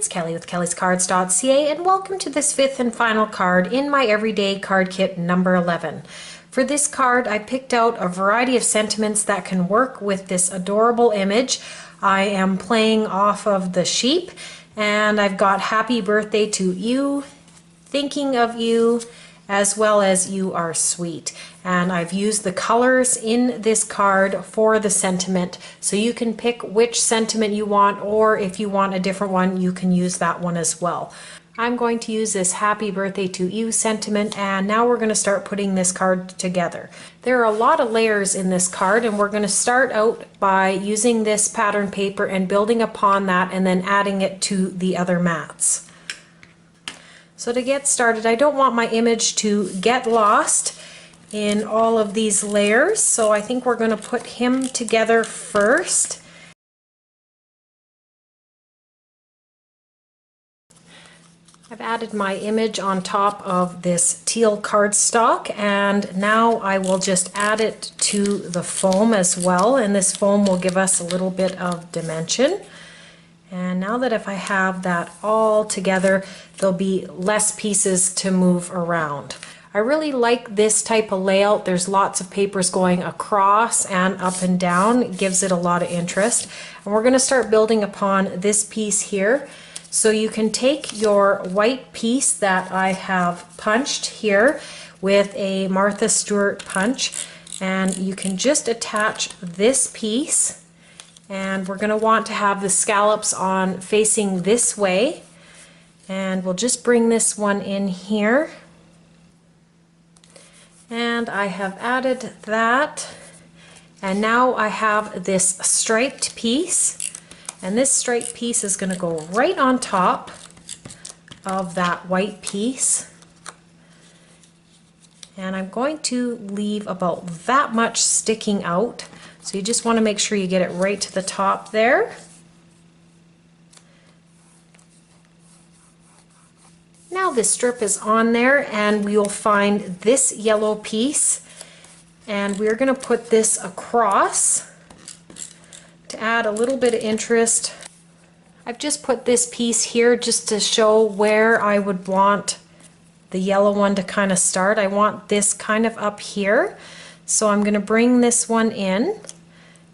it's Kelly with kellyscards.ca, and welcome to this fifth and final card in my everyday card kit number 11. For this card, I picked out a variety of sentiments that can work with this adorable image. I am playing off of the sheep, and I've got happy birthday to you, thinking of you, as well as you are sweet. And I've used the colors in this card for the sentiment, so you can pick which sentiment you want, or if you want a different one, you can use that one as well. I'm going to use this happy birthday to you sentiment, and now we're going to start putting this card together. There are a lot of layers in this card, and we're going to start out by using this pattern paper and building upon that and then adding it to the other mats. So to get started, I don't want my image to get lost in all of these layers, so I think we're going to put him together first. I've added my image on top of this teal cardstock, and now I will just add it to the foam as well, and this foam will give us a little bit of dimension. And now that if I have that all together, there'll be less pieces to move around. I really like this type of layout. There's lots of papers going across and up and down. It gives it a lot of interest. And we're going to start building upon this piece here. So you can take your white piece that I have punched here with a Martha Stewart punch, and you can just attach this piece. And we're going to want to have the scallops on facing this way, and we'll just bring this one in here, and I have added that, and now I have this striped piece, and this striped piece is going to go right on top of that white piece, and I'm going to leave about that much sticking out. So you just want to make sure you get it right to the top there. Now this strip is on there, and we will find this yellow piece, and we're going to put this across to add a little bit of interest. I've just put this piece here just to show where I would want the yellow one to kind of start. I want this kind of up here. So I'm going to bring this one in,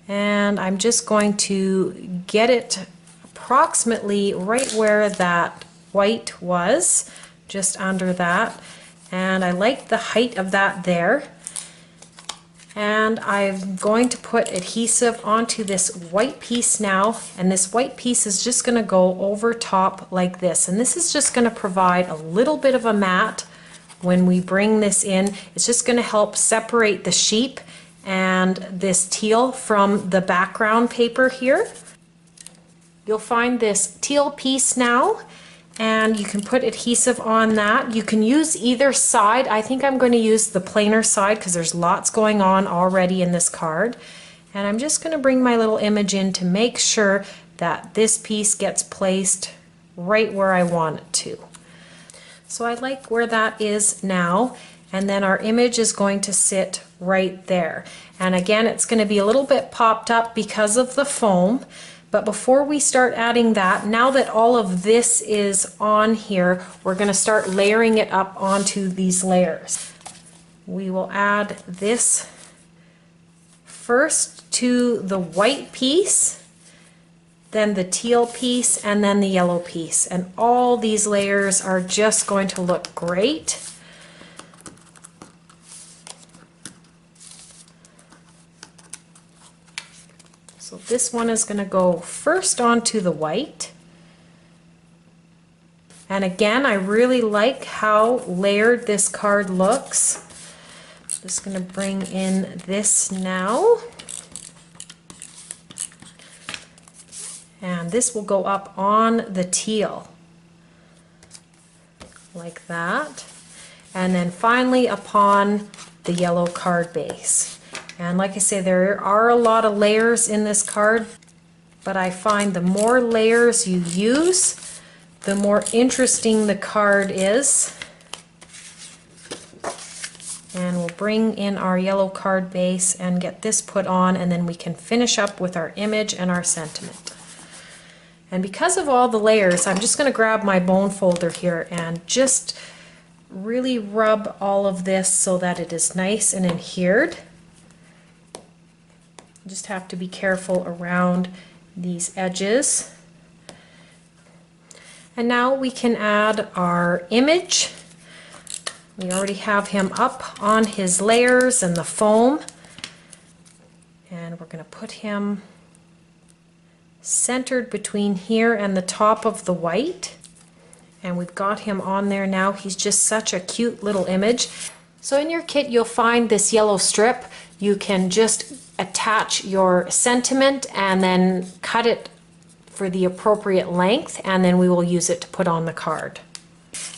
and I'm just going to get it approximately right where that white was, just under that. And I like the height of that there. And I'm going to put adhesive onto this white piece now, and this white piece is just going to go over top like this. And this is just going to provide a little bit of a mat. When we bring this in, it's just going to help separate the sheep and this teal from the background paper here. You'll find this teal piece now, and you can put adhesive on that. You can use either side. I think I'm going to use the plainer side because there's lots going on already in this card. And I'm just going to bring my little image in to make sure that this piece gets placed right where I want it to. So I like where that is now, and then our image is going to sit right there. And again, it's going to be a little bit popped up because of the foam, but before we start adding that, now that all of this is on here, we're going to start layering it up onto these layers. We will add this first to the white piece, then the teal piece, and then the yellow piece. And all these layers are just going to look great. So this one is going to go first onto the white. And again, I really like how layered this card looks. Just going to bring in this now. And this will go up on the teal, like that. And then finally upon the yellow card base. And like I say, there are a lot of layers in this card, but I find the more layers you use, the more interesting the card is. And we'll bring in our yellow card base and get this put on, and then we can finish up with our image and our sentiment. And because of all the layers, I'm just going to grab my bone folder here and just really rub all of this so that it is nice and adhered. Just have to be careful around these edges. And now we can add our image. We already have him up on his layers and the foam. And we're going to put him centered between here and the top of the white. And we've got him on there now. He's just such a cute little image. So in your kit you'll find this yellow strip. You can just attach your sentiment and then cut it for the appropriate length, and then we will use it to put on the card.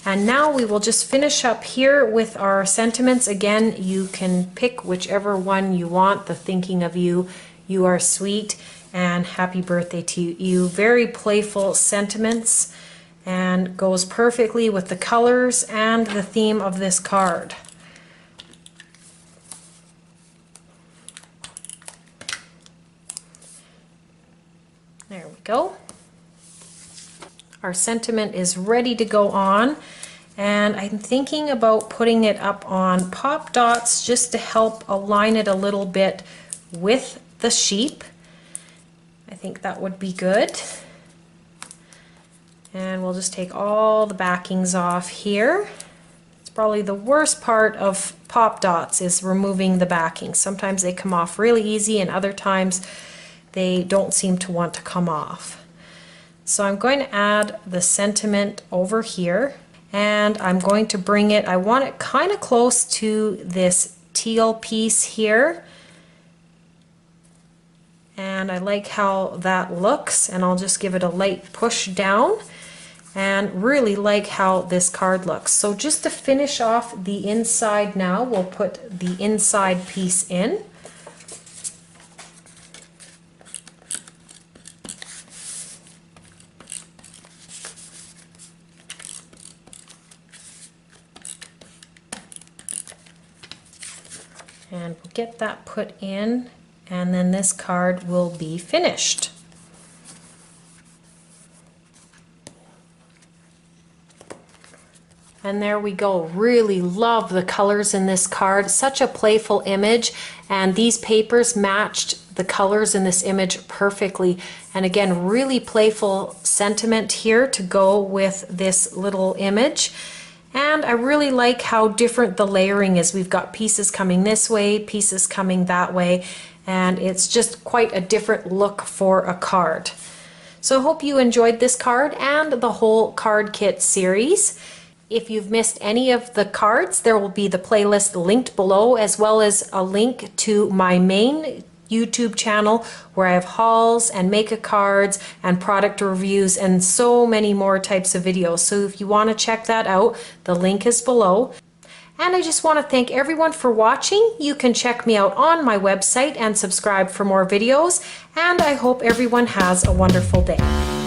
And now we will just finish up here with our sentiments. Again, you can pick whichever one you want. The thinking of you, you are sweet, and happy birthday to you. Very playful sentiments and goes perfectly with the colors and the theme of this card. There we go. Our sentiment is ready to go on, and I'm thinking about putting it up on pop dots just to help align it a little bit with the sheep. I think that would be good. And we'll just take all the backings off here. It's probably the worst part of pop dots is removing the backing. Sometimes they come off really easy and other times they don't seem to want to come off. So I'm going to add the sentiment over here, and I'm going to bring it, I want it kind of close to this teal piece here. And I like how that looks, and I'll just give it a light push down, and really like how this card looks. So just to finish off the inside now, we'll put the inside piece in. And we'll get that put in, and then this card will be finished. And there we go. Really love the colors in this card. Such a playful image, and these papers matched the colors in this image perfectly. And again, really playful sentiment here to go with this little image. And I really like how different the layering is. We've got pieces coming this way, pieces coming that way, and it's just quite a different look for a card. So I hope you enjoyed this card and the whole card kit series. If you've missed any of the cards, there will be the playlist linked below, as well as a link to my main YouTube channel where I have hauls and make-a cards and product reviews and so many more types of videos. So if you want to check that out, the link is below. And I just want to thank everyone for watching. You can check me out on my website and subscribe for more videos. And I hope everyone has a wonderful day.